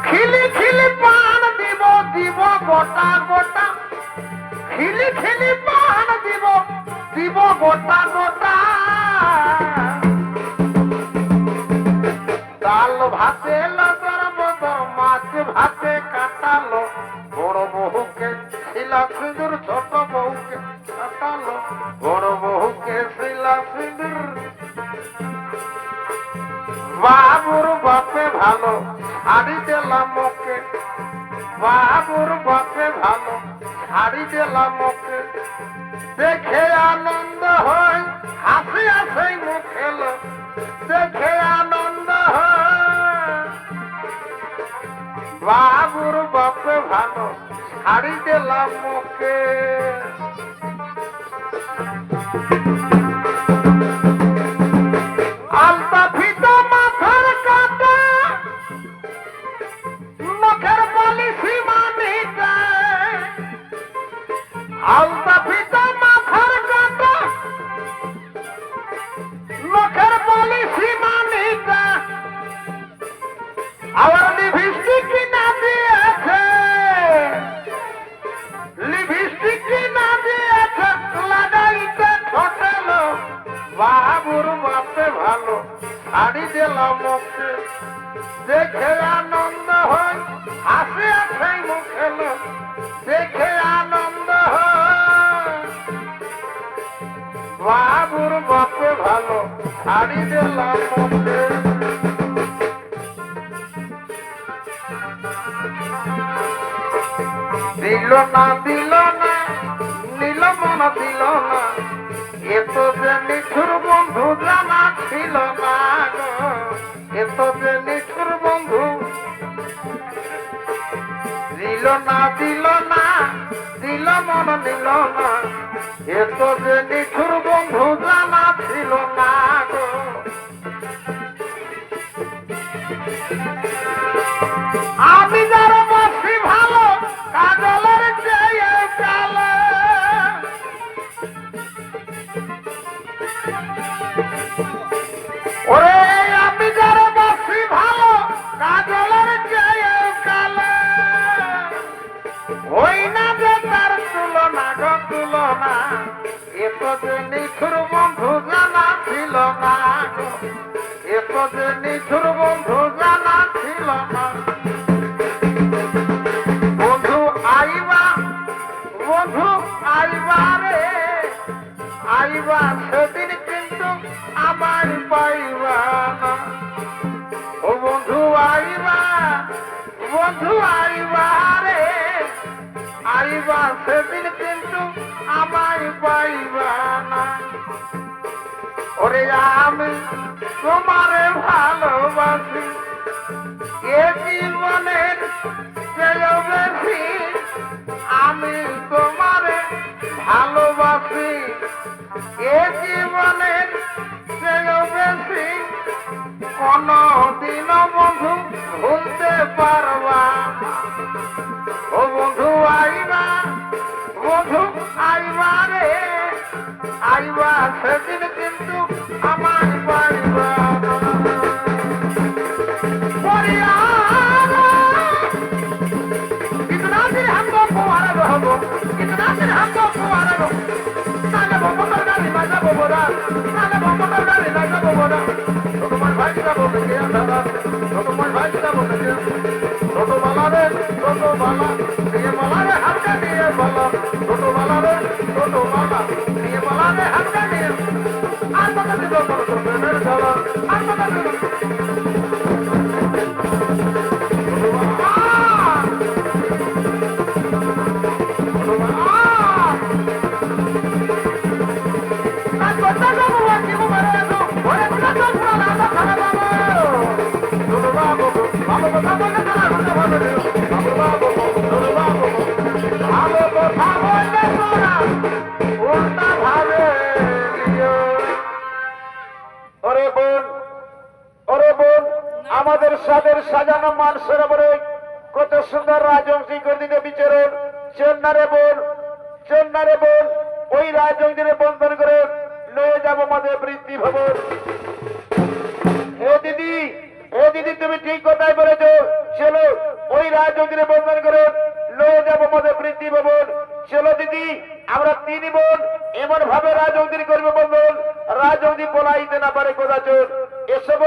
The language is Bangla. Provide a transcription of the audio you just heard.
খিলি খিলি পান দিব দিব গোটা গোটা, খিলি খিলি পান দিব দিব গোটা গোটা। ডাল ভাতে লগর বদর মাছ ভাতে কাটালো, বড় বহুকে শিলা সিঁদুর ছোট বউকে কাটালো, বড় বহুকে শিলা সিঁদুর। বাবুর বাপে ভালো শাড়ি দিলাম ওকে, বাবুর বাপে ভালো শাড়ি দিলাম ওকে। দেখে আনন্দ হয় হাসি আসে মুখে, দেখে আনন্দ হয়। বাবুর বাপে ভালো শাড়ি দিলাম ওকে। আলতা ফিতা মাথার কাটা, নখের পলিশি মানিটা। আলতা ফিতা মাথার কাটা, নখের পলিশি মানিটা। আবার লিপস্টিক কিনা দিয়েছে, লিপস্টিক কিনা দিয়েছে লাগাইতে ঠোঁটেলো। বাবুর বাপে ভালো শাড়ি দিলাম ওকে। দেখে আনন্দ হয় হাসি আসে মুখে, দেখে আনন্দ হয়। বাবুর বাপে ভালো শাড়ি দিলাম ওকে। দিল না দিল না নীল মন দিল না, এত যে নিঠুর বন্ধু জানা ছিল না গো, এত যে নিঠুর বন্ধু। দিল না দিল না দিল মন নিল না, এত যে নিঠুর বন্ধু জানা ছিল না গো। আমি যার বসি ভালো কাজলের চেয়ে কালো, ওরে আমি যার বসি ভালো কাজলের চেয়ে কালো। ওই না যে তার তুলনা গো তুলনা, এত যে নিঠুর বন্ধু জানা ছিল না গো, এত যে নিঠুর বন্ধু জানা ছিল না। বন্ধু আইবা বন্ধু আইবা রে আইবা, সেদিন কিন্তু আমার পাইবা না। ও বন্ধু আইবা বন্ধু আইবা রে আইবা, সেদিন কিন্তু আমার পাইবা না। ওরে আমি তোমারে ভালোবাসি এ জীবনের চেয়েও বেশি, আমি তোমারে ভালোবাসি এ জীবনের চেয়েও বেশি। কোনো দিন বন্ধু ভুলতে পারবা। ও বন্ধু আইবা বন্ধু আইবা রে আইবা, সেদিন কিন্তু আমার পাইবা না। कितना दिन हमको फुवारा रहो, कितना दिन हमको फुवारा रहो। नाले बम्बो करगाली मजा बोबोरा, नाले बम्बो करगाली मजा बोबोरा। तो तुम्हारे भाई का बोल के अंदर, तो तुम्हारे भाई का बोल के, तो बाला रे, तो बाला, ये बाला रे हमका दिए बाला, तो बाला रे, तो बाला, ये बाला रे हमका दिए। आज बता दो तो मेरे चला, आज बता दो। আমাদের সাদের সাজানো মান সরোবরে কত সুন্দর রাজবংশী গর্দিতে বিচরণ। চন্নারে বল ওই রাজবংশীরে বন্ধন করে লয়ে যাব আমাদের বৃত্তি ভবন। ও দিদি তুমি রাজৌদিরে বন্ধন করুন লয়ে যাব মধ্যে বৃদ্ধি ভবন। চলো দিদি আমরা 3 বোন এমন ভাবে রাজৌদির করবে বন্ধন রাজৌদি পলাইতে না পারে কোদাচোর। এসব